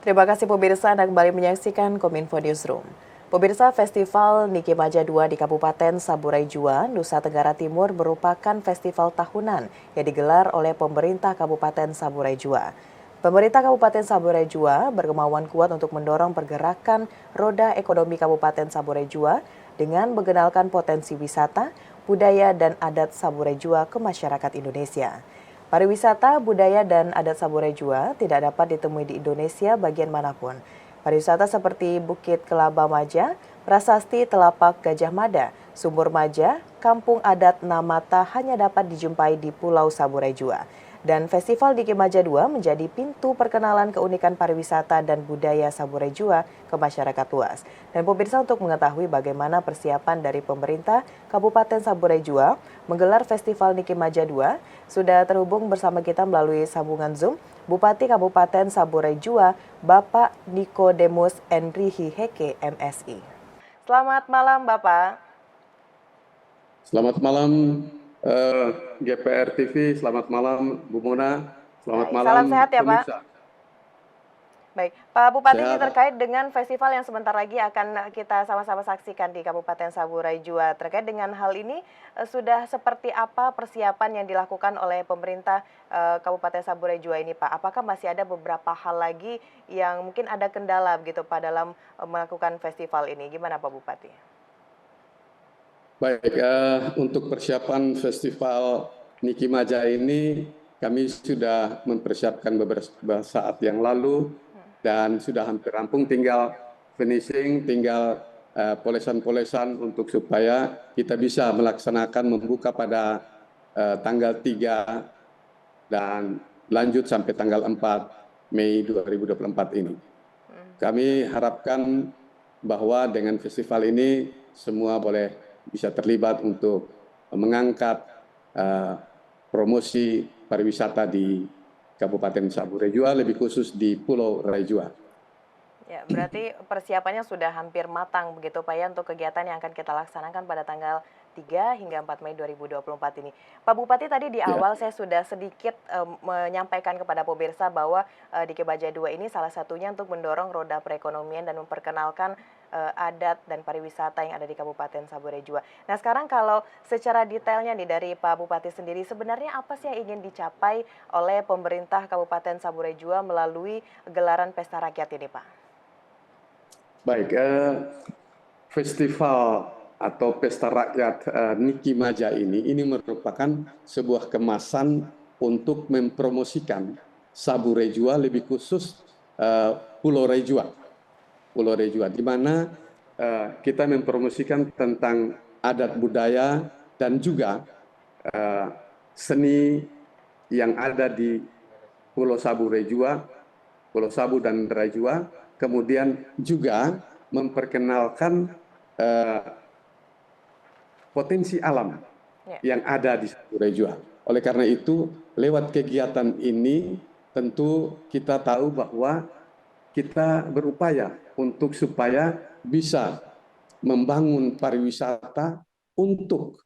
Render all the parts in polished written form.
Terima kasih pemirsa Anda kembali menyaksikan Kominfo Newsroom. Pemirsa Festival Niki Maja 2 di Kabupaten Saburai Jua, Nusa Tenggara Timur merupakan festival tahunan yang digelar oleh pemerintah Kabupaten Saburai Jua. Pemerintah Kabupaten Saburai Jua berkemauan kuat untuk mendorong pergerakan roda ekonomi Kabupaten Saburai Jua dengan mengenalkan potensi wisata, budaya, dan adat Saburai Jua ke masyarakat Indonesia. Pariwisata, budaya, dan adat Saburai Jua tidak dapat ditemui di Indonesia bagian manapun. Pariwisata seperti Bukit Kelaba Maja, Prasasti Telapak Gajah Mada, Sumur Maja, Kampung Adat Namata hanya dapat dijumpai di Pulau Saburai Jua. Dan Festival Niki Maja 2 menjadi pintu perkenalan keunikan pariwisata dan budaya Saburai Jua ke masyarakat luas. Dan pemirsa, untuk mengetahui bagaimana persiapan dari pemerintah Kabupaten Saburai Jua menggelar Festival Niki Maja 2, sudah terhubung bersama kita melalui sambungan Zoom Bupati Kabupaten Saburai Jua, Bapak Nikodemus Enrihi Heke, MSI. Selamat malam, Bapak. Selamat malam GPR TV, selamat malam Bu Mona, selamat malam salam sehat ya pemirsa. Pak. Baik, Pak Bupati, ini Sehat. terkait dengan festival yang sebentar lagi akan kita sama-sama saksikan di Kabupaten Saburai Jua. Terkait dengan hal ini, sudah seperti apa persiapan yang dilakukan oleh pemerintah Kabupaten Saburai Jua ini, Pak? Apakah masih ada beberapa hal lagi yang mungkin ada kendala begitu Pak dalam melakukan festival ini? Gimana Pak Bupati? Baik, untuk persiapan festival Niki Maja ini kami sudah mempersiapkan beberapa saat yang lalu dan sudah hampir rampung, tinggal finishing, tinggal polesan-polesan untuk supaya kita bisa melaksanakan membuka pada tanggal 3 dan lanjut sampai tanggal 4 Mei 2024 ini. Kami harapkan bahwa dengan festival ini semua boleh bisa terlibat untuk mengangkat promosi pariwisata di Kabupaten Saburai Jua, lebih khusus di Pulau Raijua. Ya, berarti persiapannya sudah hampir matang begitu Pak ya untuk kegiatan yang akan kita laksanakan pada tanggal 3 hingga 4 Mei 2024 ini. Pak Bupati, tadi di awal saya sudah sedikit menyampaikan kepada pemirsa bahwa Niki Maja 2 ini salah satunya untuk mendorong roda perekonomian dan memperkenalkan adat dan pariwisata yang ada di Kabupaten Saburai Jua. Nah, sekarang kalau secara detailnya nih dari Pak Bupati sendiri, sebenarnya apa sih yang ingin dicapai oleh pemerintah Kabupaten Saburai Jua melalui gelaran pesta rakyat ini, Pak? Baik, festival atau pesta rakyat Niki Maja ini merupakan sebuah kemasan untuk mempromosikan Saburai Jua, lebih khusus Pulau Raijua. Pulau Raijua, di mana kita mempromosikan tentang adat budaya dan juga seni yang ada di Pulau Sabu Raijua, Pulau Sabu dan Raijua, kemudian juga memperkenalkan potensi alam yang ada di Sabu Raijua. Oleh karena itu, lewat kegiatan ini tentu kita tahu bahwa kita berupaya untuk supaya bisa membangun pariwisata untuk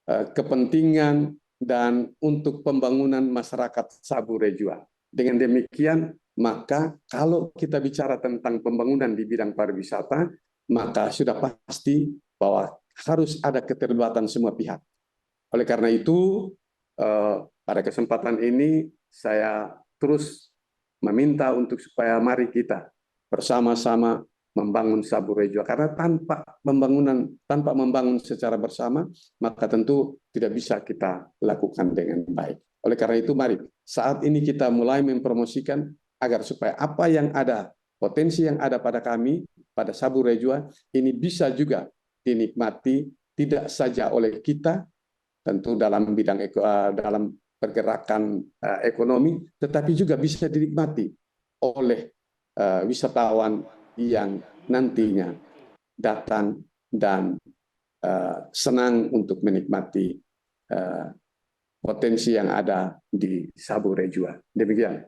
kepentingan dan untuk pembangunan masyarakat Saburai Jua. Dengan demikian, maka kalau kita bicara tentang pembangunan di bidang pariwisata, maka sudah pasti bahwa harus ada keterlibatan semua pihak. Oleh karena itu, pada kesempatan ini saya terus meminta untuk supaya mari kita bersama-sama membangun Saburai Jua, karena tanpa membangun secara bersama, maka tentu tidak bisa kita lakukan dengan baik. Oleh karena itu, mari saat ini kita mulai mempromosikan agar supaya apa yang ada, potensi yang ada pada kami, pada Saburai Jua, ini bisa juga dinikmati tidak saja oleh kita, tentu dalam bidang dalam pergerakan ekonomi, tetapi juga bisa dinikmati oleh wisatawan yang nantinya datang dan senang untuk menikmati potensi yang ada di Saburai Jua. Demikian.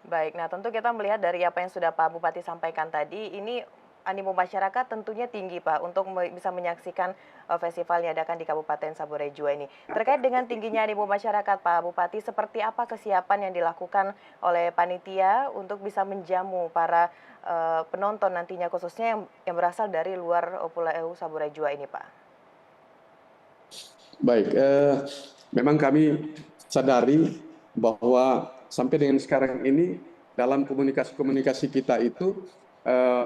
Baik, nah tentu kita melihat dari apa yang sudah Pak Bupati sampaikan tadi, ini animo masyarakat tentunya tinggi Pak untuk bisa menyaksikan festival yang diadakan di Kabupaten Saburai Jua ini. Terkait dengan tingginya animo masyarakat Pak Bupati, seperti apa kesiapan yang dilakukan oleh panitia untuk bisa menjamu para penonton nantinya, khususnya yang berasal dari luar Pulau Saburai Jua ini Pak? Baik, memang kami sadari bahwa sampai dengan sekarang ini dalam komunikasi-komunikasi kita itu eh,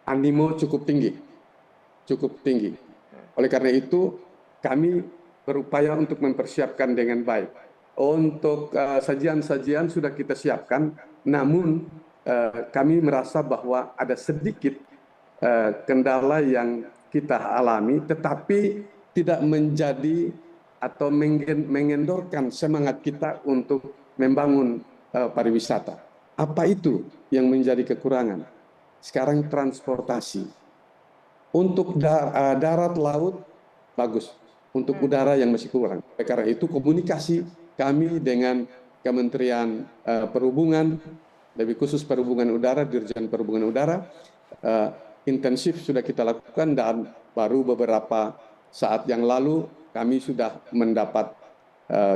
animo cukup tinggi, cukup tinggi. Oleh karena itu, kami berupaya untuk mempersiapkan dengan baik. Untuk sajian-sajian sudah kita siapkan, namun kami merasa bahwa ada sedikit kendala yang kita alami, tetapi tidak menjadi atau mengendorkan semangat kita untuk membangun pariwisata. Apa itu yang menjadi kekurangan? Sekarang transportasi. Untuk darat, laut, bagus. Untuk udara yang masih kurang. Karena itu komunikasi kami dengan Kementerian Perhubungan, lebih khusus Perhubungan Udara, Dirjen Perhubungan Udara, intensif sudah kita lakukan, dan baru beberapa saat yang lalu kami sudah mendapat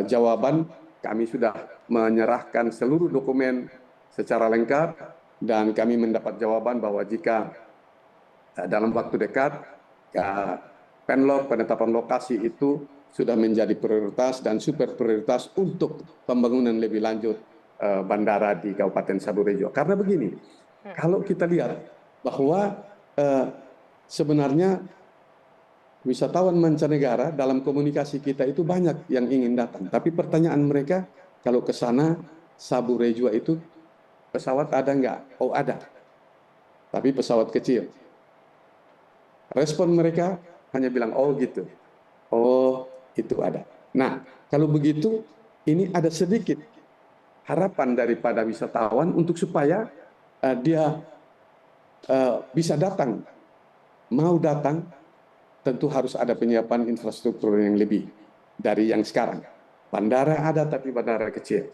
jawaban. Kami sudah menyerahkan seluruh dokumen secara lengkap, dan kami mendapat jawaban bahwa jika dalam waktu dekat Penlok, penetapan lokasi itu sudah menjadi prioritas dan super prioritas untuk pembangunan lebih lanjut bandara di Kabupaten Saburai Jua. Karena begini, kalau kita lihat bahwa sebenarnya wisatawan mancanegara dalam komunikasi kita itu banyak yang ingin datang, tapi pertanyaan mereka, kalau ke sana Saburai Jua itu pesawat ada nggak? Oh ada, tapi pesawat kecil. Respon mereka hanya bilang, oh gitu, oh itu ada. Nah, kalau begitu, ini ada sedikit harapan daripada wisatawan untuk supaya dia bisa datang, mau datang, tentu harus ada penyiapan infrastruktur yang lebih dari yang sekarang. Bandara ada, tapi bandara kecil.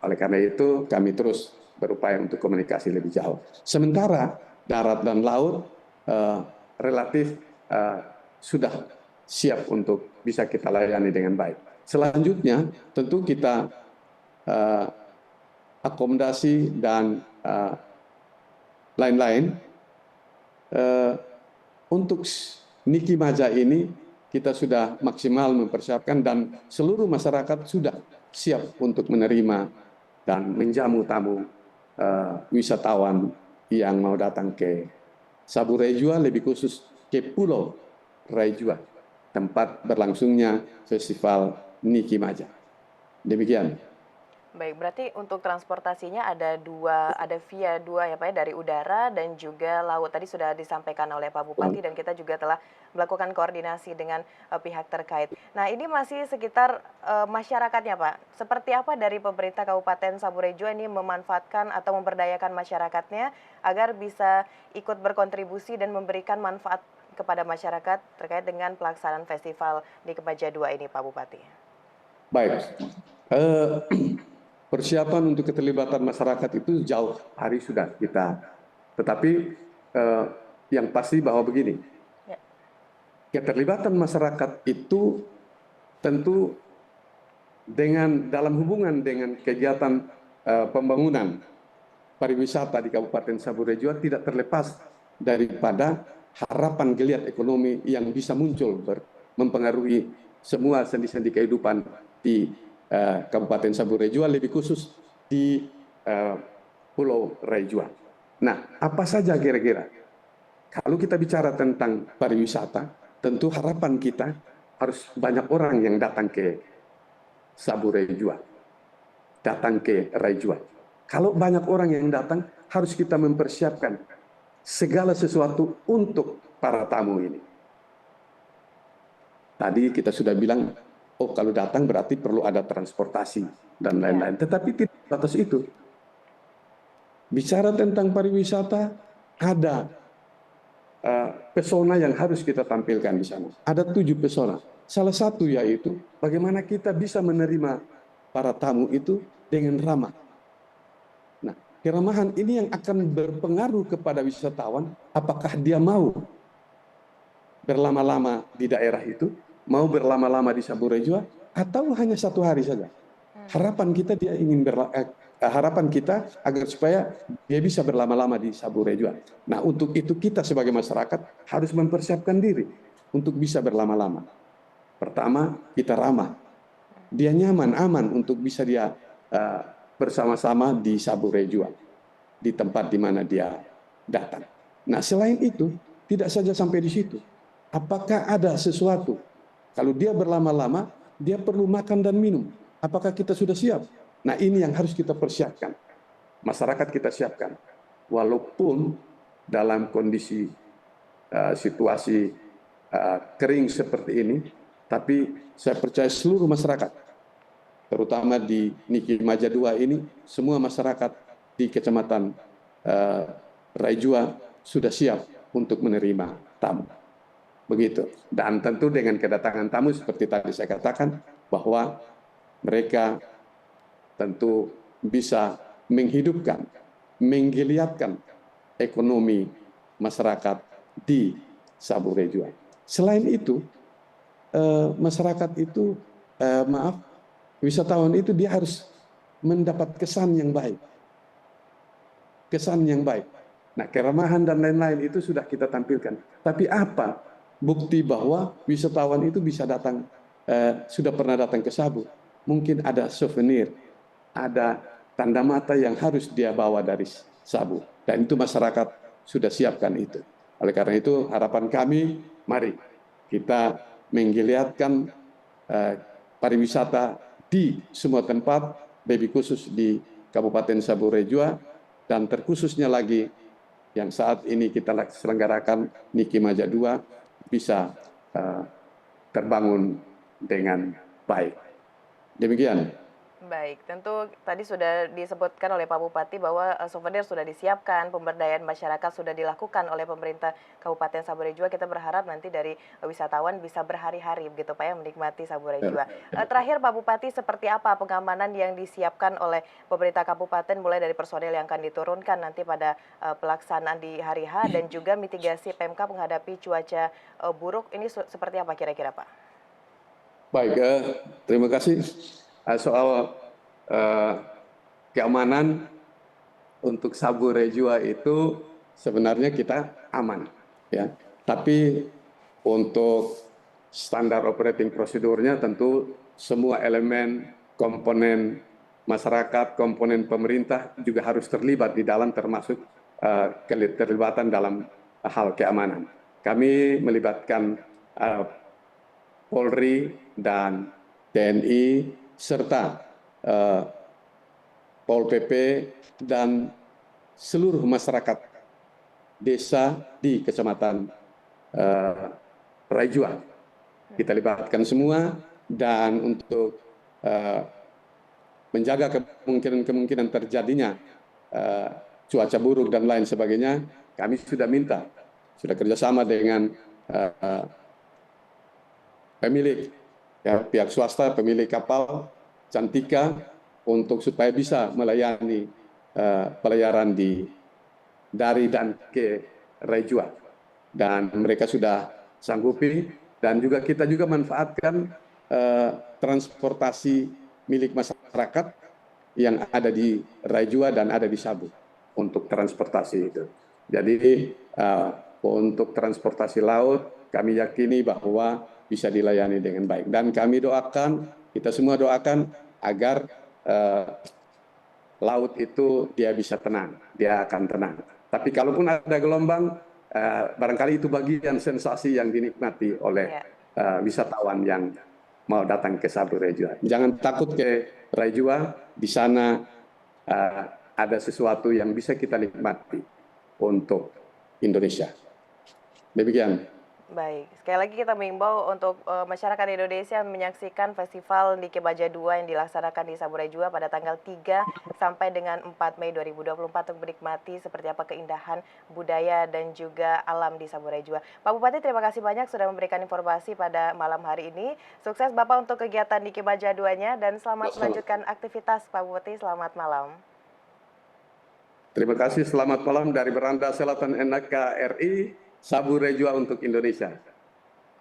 Oleh karena itu, kami terus berupaya untuk komunikasi lebih jauh. Sementara darat dan laut relatif sudah siap untuk bisa kita layani dengan baik. Selanjutnya, tentu kita akomodasi dan lain-lain. Untuk Niki Maja ini kita sudah maksimal mempersiapkan, dan seluruh masyarakat sudah siap untuk menerima dan menjamu tamu wisatawan yang mau datang ke Saburai Jua, lebih khusus ke Pulau Rai Jua, tempat berlangsungnya festival Niki Maja. Demikian. Baik, berarti untuk transportasinya ada via dua ya Pak ya, dari udara dan juga laut. Tadi sudah disampaikan oleh Pak Bupati dan kita juga telah melakukan koordinasi dengan pihak terkait. Nah, ini masih sekitar masyarakatnya Pak. Seperti apa dari pemerintah Kabupaten Saburai Jua ini memanfaatkan atau memberdayakan masyarakatnya agar bisa ikut berkontribusi dan memberikan manfaat kepada masyarakat terkait dengan pelaksanaan festival di Kemaja 2 ini Pak Bupati? Baik. Persiapan untuk keterlibatan masyarakat itu jauh hari sudah kita. Tetapi yang pasti bahwa begini, keterlibatan masyarakat itu tentu dalam hubungan dengan kegiatan pembangunan pariwisata di Kabupaten Saburai Jua tidak terlepas daripada harapan geliat ekonomi yang bisa muncul mempengaruhi semua sendi-sendi kehidupan di Kabupaten Saburai Jua, lebih khusus di Pulau Rai Jua. Nah, apa saja kira-kira? Kalau kita bicara tentang pariwisata, tentu harapan kita harus banyak orang yang datang ke Saburai Jua, datang ke Rai Jua. Kalau banyak orang yang datang, harus kita mempersiapkan segala sesuatu untuk para tamu ini. Tadi kita sudah bilang, oh kalau datang berarti perlu ada transportasi dan lain-lain. Tetapi tidak atas itu. Bicara tentang pariwisata, ada pesona yang harus kita tampilkan di sana. Ada 7 pesona. Salah satu yaitu bagaimana kita bisa menerima para tamu itu dengan ramah. Nah, keramahan ini yang akan berpengaruh kepada wisatawan, apakah dia mau berlama-lama di daerah itu, mau berlama-lama di Saburai Jua, atau hanya 1 hari saja. Harapan kita dia ingin harapan kita agar supaya dia bisa berlama-lama di Saburai Jua. Nah, untuk itu kita sebagai masyarakat harus mempersiapkan diri untuk bisa berlama-lama. Pertama, kita ramah. Dia nyaman, aman untuk bisa dia bersama-sama di Saburai Jua, di tempat di mana dia datang. Nah, selain itu, tidak saja sampai di situ. Apakah ada sesuatu? Kalau dia berlama-lama, dia perlu makan dan minum. Apakah kita sudah siap? Nah, ini yang harus kita persiapkan. Masyarakat kita siapkan. Walaupun dalam kondisi situasi kering seperti ini, tapi saya percaya seluruh masyarakat, terutama di Niki Maja 2 ini, semua masyarakat di Kecamatan Raijua sudah siap untuk menerima tamu. Begitu. Dan tentu dengan kedatangan tamu seperti tadi saya katakan, bahwa mereka tentu bisa menghidupkan, menggeliatkan ekonomi masyarakat di Saburai Jua. Selain itu, masyarakat itu, wisatawan itu dia harus mendapat kesan yang baik. Kesan yang baik. Nah, keramahan dan lain-lain itu sudah kita tampilkan. Tapi apa bukti bahwa wisatawan itu bisa datang, sudah pernah datang ke Sabu? Mungkin ada souvenir, ada tanda mata yang harus dia bawa dari Sabu. Dan itu masyarakat sudah siapkan itu. Oleh karena itu, harapan kami, mari kita menggeliatkan pariwisata di semua tempat, lebih khusus di Kabupaten Saburai Jua, dan terkhususnya lagi yang saat ini kita selenggarakan Niki Maja 2 bisa terbangun dengan baik. Demikian. Baik, tentu tadi sudah disebutkan oleh Pak Bupati bahwa souvenir sudah disiapkan, pemberdayaan masyarakat sudah dilakukan oleh pemerintah Kabupaten Saburai Jua. Kita berharap nanti dari wisatawan bisa berhari-hari begitu Pak ya menikmati Saburai Jua. Terakhir Pak Bupati, seperti apa pengamanan yang disiapkan oleh pemerintah kabupaten mulai dari personel yang akan diturunkan nanti pada pelaksanaan di hari H dan juga mitigasi PMK menghadapi cuaca buruk ini seperti apa kira-kira Pak? Baik, terima kasih. Soal keamanan untuk Saburai Jua itu sebenarnya kita aman, ya. Tapi untuk standar operating prosedurnya tentu semua elemen, komponen masyarakat, komponen pemerintah juga harus terlibat di dalam, termasuk keterlibatan dalam hal keamanan. Kami melibatkan Polri dan TNI serta Pol PP dan seluruh masyarakat desa di Kecamatan Raijua. Kita libatkan semua, dan untuk menjaga kemungkinan terjadinya cuaca buruk dan lain sebagainya, kami sudah kerjasama dengan pemilik, ya, pihak swasta, pemilik kapal Cantika, untuk supaya bisa melayani pelayaran dari dan ke Raijua. Dan mereka sudah sanggupi, dan juga kita juga manfaatkan transportasi milik masyarakat yang ada di Raijua dan ada di Sabu untuk transportasi itu. Jadi untuk transportasi laut kami yakini bahwa bisa dilayani dengan baik, dan kami doakan, kita semua doakan agar laut itu dia bisa tenang, dia akan tenang. Tapi kalaupun ada gelombang, barangkali itu bagian sensasi yang dinikmati oleh wisatawan yang mau datang ke Saburai Jua. Jangan takut ke Raijua, di sana ada sesuatu yang bisa kita nikmati untuk Indonesia. Demikian. Baik, sekali lagi kita mengimbau untuk masyarakat Indonesia menyaksikan Festival Nike Baja 2 yang dilaksanakan di Saburai Jua pada tanggal 3 sampai dengan 4 Mei 2024 untuk menikmati seperti apa keindahan budaya dan juga alam di Saburai Jua. Pak Bupati, terima kasih banyak sudah memberikan informasi pada malam hari ini. Sukses Bapak untuk kegiatan Nike Baja 2-nya dan selamat melanjutkan aktivitas Pak Bupati. Selamat malam. Terima kasih, selamat malam dari Beranda Selatan NKRI, Sabure Jua untuk Indonesia.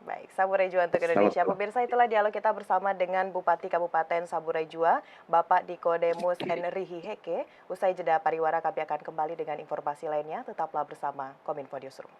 Baik, Saburai Jua untuk Indonesia. Pemirsa, itulah dialog kita bersama dengan Bupati Kabupaten Saburai Jua, Bapak Nikodemus Henry Heke. Usai jeda pariwara, kami akan kembali dengan informasi lainnya. Tetaplah bersama Kominfo Newsroom.